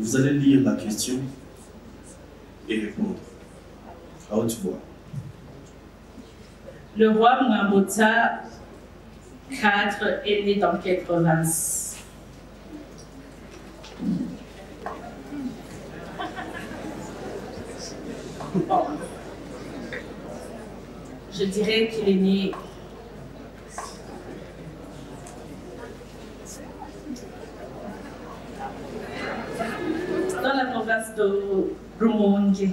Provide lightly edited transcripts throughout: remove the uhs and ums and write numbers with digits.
Vous allez lire la question et répondre à haute voix. Le roi Mwambutsa IV est né dans quelle province? Bon. Je dirais qu'il est né dans la province de Rumongue.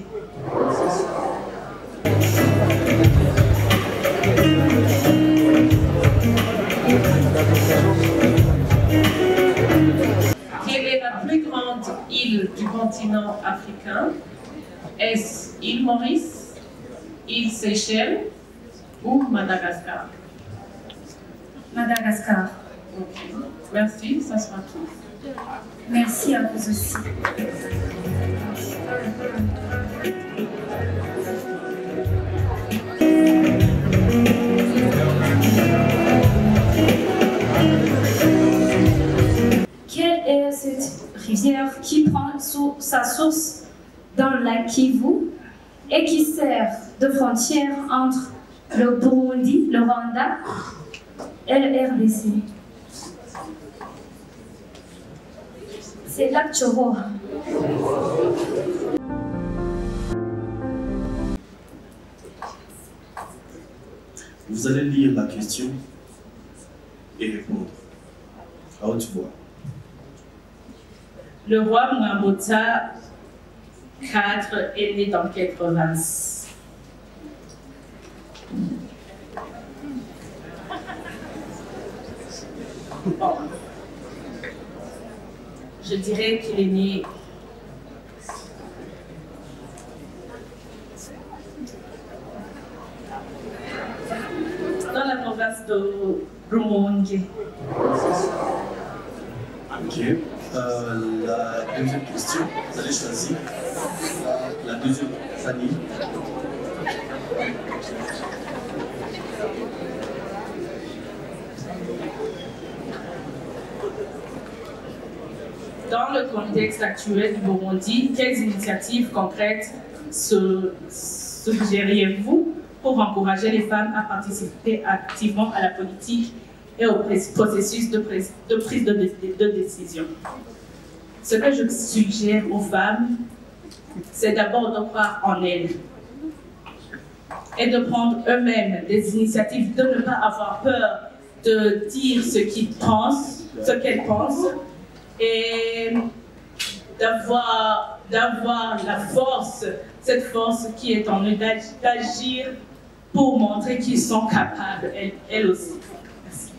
Quelle est la plus grande île du continent africain? Est-ce île Maurice, île Seychelles ou Madagascar? Madagascar. Ok. Merci, ça sera tout. Merci à vous aussi. Quelle est cette rivière qui prend sa source dans le lac Kivu et qui sert de frontière entre le Burundi, le Rwanda et le RDC? C'est lac Tchoro. Vous allez lire la question et répondre à haute voix. Le roi Mwambutsa IV est né dans quelle province? Bon. Je dirais qu'il est né dans la province de Rumongue. Ok. La deuxième question, vous allez choisir la deuxième famille. Dans le contexte actuel du Burundi, quelles initiatives concrètes suggériez-vous pour encourager les femmes à participer activement à la politique et au processus de prise de décision? Ce que je suggère aux femmes, c'est d'abord de croire en elles et de prendre eux-mêmes des initiatives, de ne pas avoir peur de dire ce qu'elles pensent, et d'avoir la force, cette force qui est en eux, d'agir pour montrer qu'ils sont capables, elles aussi. Merci.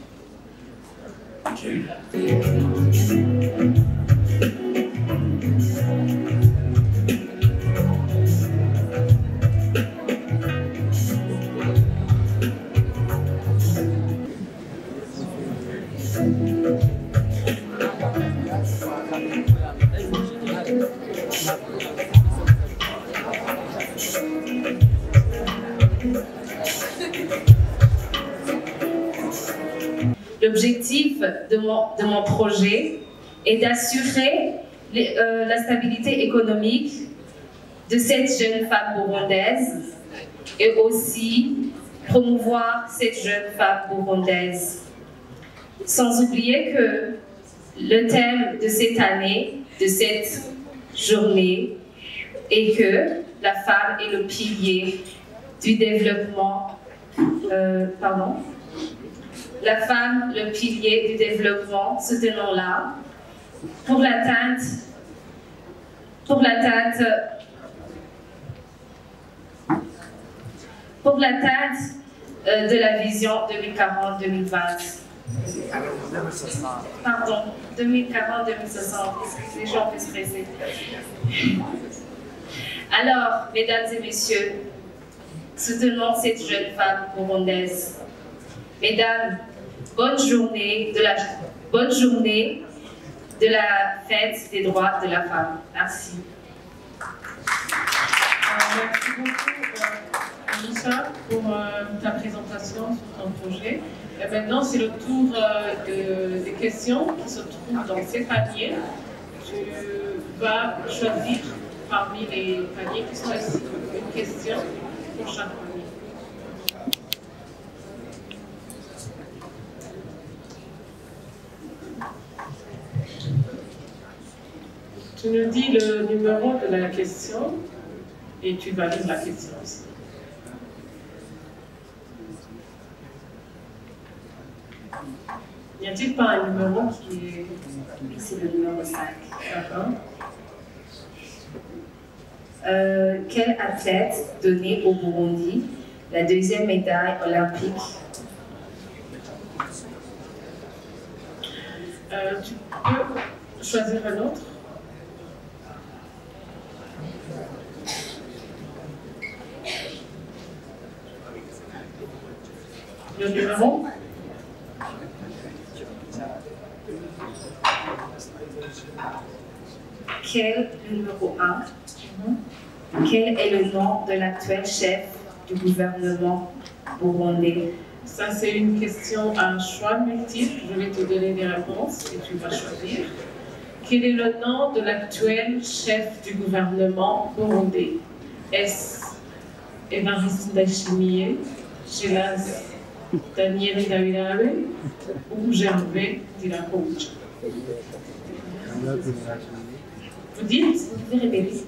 L'objectif de mon projet est d'assurer la stabilité économique de cette jeune femme burundaise et aussi promouvoir cette jeune femme burundaise. Sans oublier que le thème de cette année, de cette journée, est que la femme est le pilier du développement, la femme, le pilier du développement, soutenons-la pour l'atteinte de la vision 2040-2020. Pardon, 2040-2060, excusez, j'en fais stresser. Alors, mesdames et messieurs, soutenons cette jeune femme burundaise. Mesdames, bonne journée de la fête des droits de la femme. Merci. Merci beaucoup, Anissa, pour ta présentation sur ton projet. Et maintenant, c'est le tour des questions qui se trouvent dans ces paniers. vas choisir parmi les paniers qui sont ici une question pour chaque panier. Tu nous dis le numéro de la question et tu vas lire la question aussi. N'y a-t-il pas un numéro qui est... C'est le numéro 5. D'accord. Quel athlète donnait au Burundi la deuxième médaille olympique? Tu peux choisir un autre. Le numéro. Quel numéro 1? Quel est le nom de l'actuel chef du gouvernement burundais? Ça, c'est une question à choix multiple. Je vais te donner des réponses et tu vas choisir. Quel est le nom de l'actuel chef du gouvernement burundais? Est-ce Evariste Ndayishimiye, Gelas Daniel Ndabirabe ou Gervais Dirakovic? Vous dites? Vous pouvez répéter.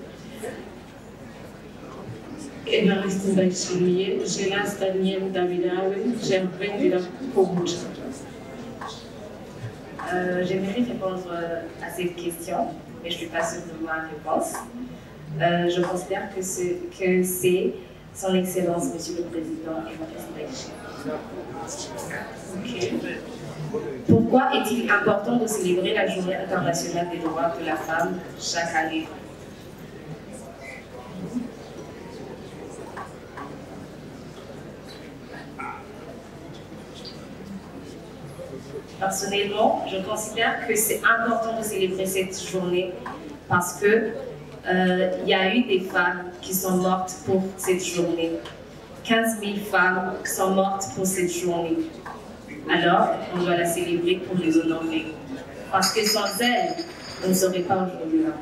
Evariste Ndayishimiye, Gelas Daniel Ndabirabe, Gervais Dirakovic. J'aimerais répondre à cette question, mais je ne suis pas sûre de ma réponse. Je considère que c'est Son Excellence, Monsieur le Président Evariste Ndayishimiye. Pourquoi est-il important de célébrer la Journée internationale des droits de la femme chaque année? Personnellement, je considère que c'est important de célébrer cette journée parce que il y a eu des femmes qui sont mortes pour cette journée. 15 000 femmes sont mortes pour cette journée. Alors, on doit la célébrer pour les honorer. Parce que sans elles, on ne serait pas aujourd'hui là.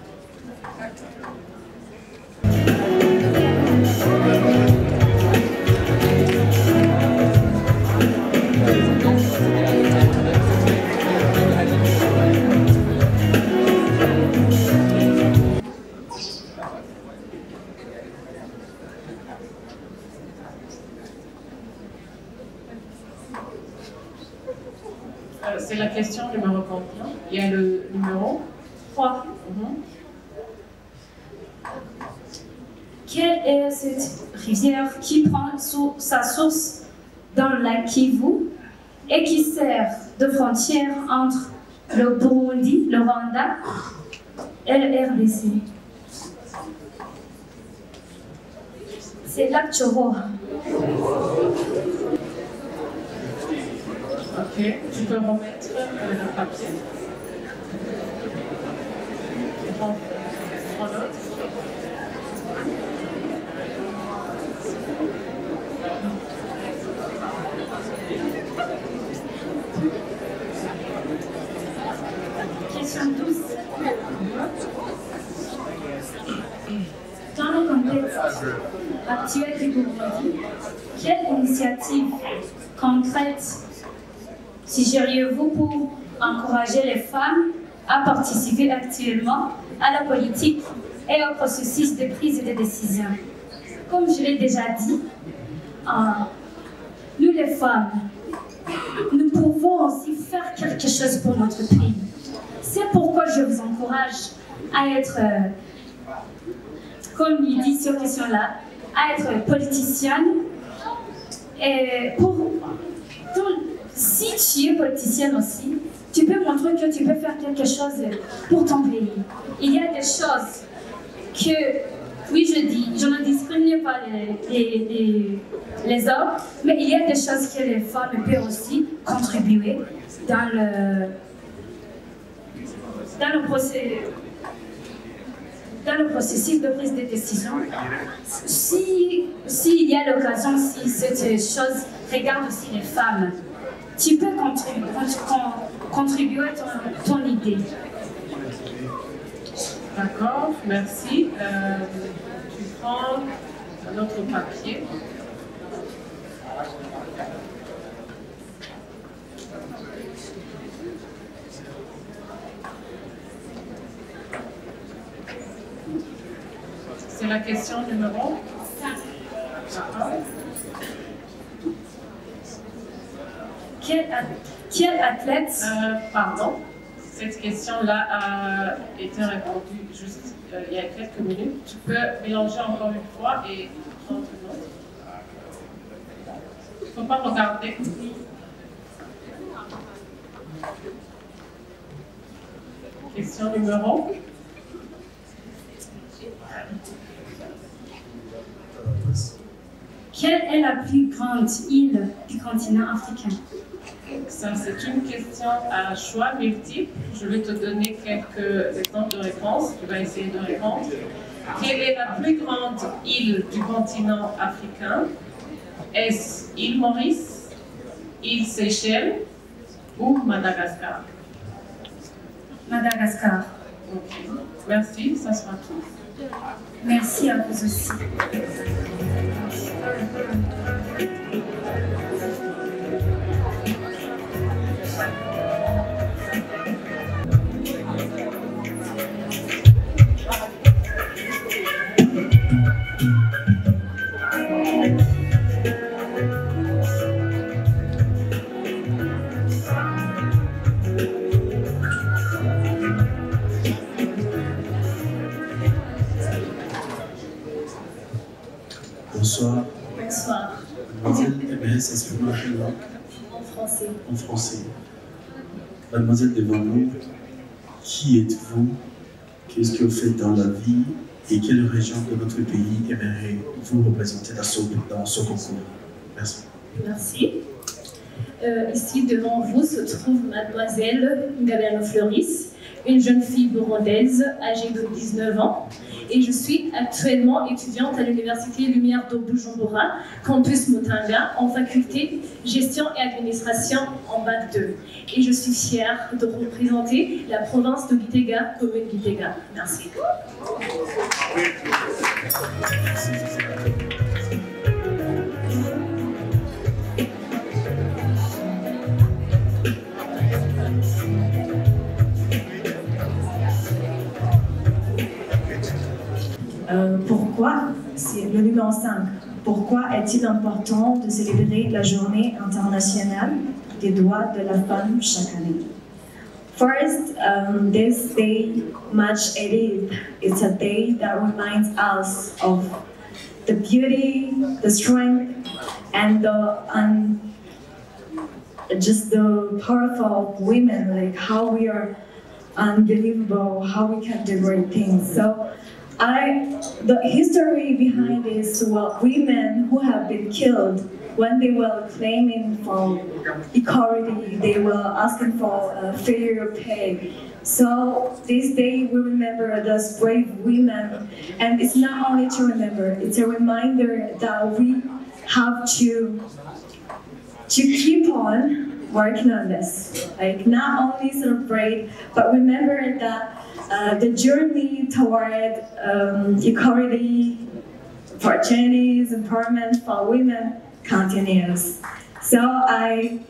C'est la question numéro combien? Il y a le numéro 3. Quelle est cette rivière qui prend sa source dans le lac Kivu et qui sert de frontière entre le Burundi, le Rwanda et le RDC? C'est lac Tchoro. Ok, tu peux remettre le papier. Prends l'autre. Question 12. Dans le contexte actuel du Burundi, quelle initiative concrète suggériez-vous pour encourager les femmes à participer activement à la politique et au processus de prise de décision? Comme je l'ai déjà dit, nous les femmes, nous pouvons aussi faire quelque chose pour notre pays. C'est pourquoi je vous encourage à être, comme il dit sur cette question-là, à être politicienne. Et si tu es politicienne aussi, tu peux montrer que tu peux faire quelque chose pour ton pays. Il y a des choses que, oui je dis, je ne discrimine pas les hommes, mais il y a des choses que les femmes peuvent aussi contribuer dans le processus de prise de décision. S'il y a l'occasion, si cette chose regarde aussi les femmes, tu peux contribuer ton idée. D'accord, merci. Tu prends un autre papier. C'est la question numéro 5. Quel athlète Pardon, cette question-là a été répondue juste il y a quelques minutes. Tu peux mélanger encore une fois et prendre une autre. Il ne faut pas regarder. Question numéro. Quelle est la plus grande île du continent africain? Ça, c'est une question à choix multiple. Je vais te donner quelques exemples de réponses. Tu vas essayer de répondre. Quelle est la plus grande île du continent africain? Est-ce île Maurice, île Seychelles ou Madagascar? Madagascar. Ok. Merci, ça sera tout. Merci à vous aussi. Bonsoir. Bonsoir. Mademoiselle aimerait s'exprimer en quelle langue? En français. En français. Mademoiselle, devant nous, qui êtes-vous? Qu'est-ce que vous faites dans la vie? Et quelle région de notre pays aimerait-vous représenter dans ce concours? Merci. Merci. Ici, devant vous, se trouve Mademoiselle Ngabiano Fleuris, une jeune fille burundaise âgée de 19 ans. Et je suis actuellement étudiante à l'Université Lumière de Bujumbura, campus Mutanga, en faculté Gestion et Administration en Bac 2. Et je suis fière de représenter la province de Gitega, commune Gitega. Merci. Pourquoi, c'est le numéro 5, pourquoi est-il important de célébrer la journée internationale des droits de la femme chaque année? First, this day, March 8th, it's a day that reminds us of the beauty, the strength, and just the powerful of women, like how we are unbelievable, how we can do great things. So, the history behind this, well, women who have been killed when they were claiming for equality, they were asking for fair pay. So this day we remember those brave women, and it's not only to remember, it's a reminder that we have to keep on working on this. Like not only celebrate, but remember that the journey toward equality, opportunities, empowerment for women continues. So I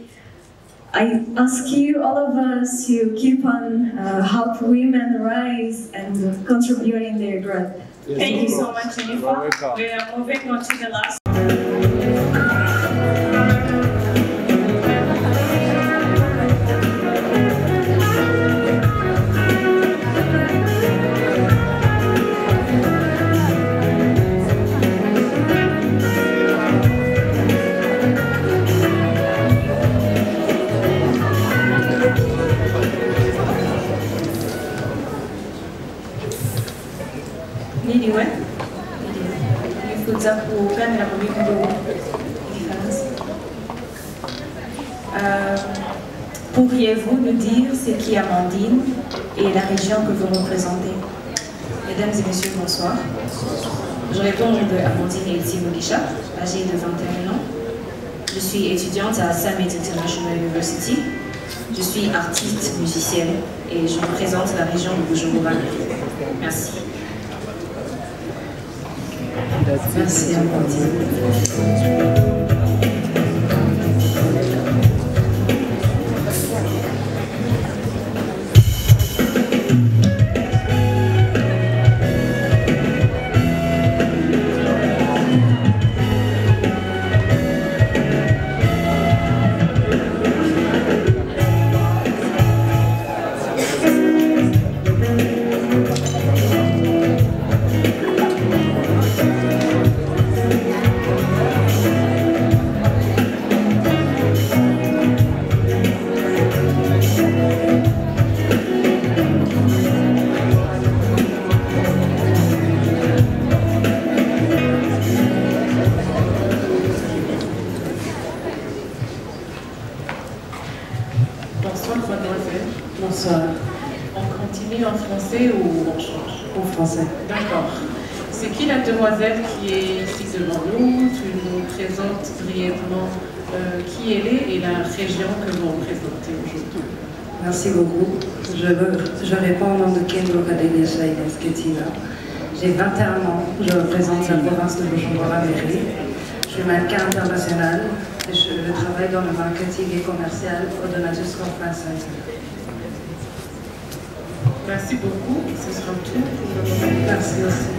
ask you, all of us, to keep on help women rise and contributing their growth. Thank you so much, Jennifer. We are moving on to the last. Pourriez-vous nous dire ce qui est Amandine et la région que vous représentez? Mesdames et messieurs, bonsoir. Je réponds de Amandine Elti Mugisha, âgée de 21 ans. Je suis étudiante à Summit International University. Je suis artiste, musicienne et je représente la région de Bujumbura. Merci. Merci à vous. Bonsoir. On continue en français ou on change? En français. D'accord. C'est qui la demoiselle qui est ici devant nous? Tu nous présentes brièvement qui elle est et la région que vous représentez aujourd'hui. Merci beaucoup. Je réponds au nom de Kendo Kadegesha Inès Ketina. J'ai 21 ans, je représente la province de Bujumbura-Mairie. Je suis mannequin international et je travaille dans le marketing et commercial au Donatus Conference Center. Merci beaucoup. Ce sera tout pour le moment. Merci aussi.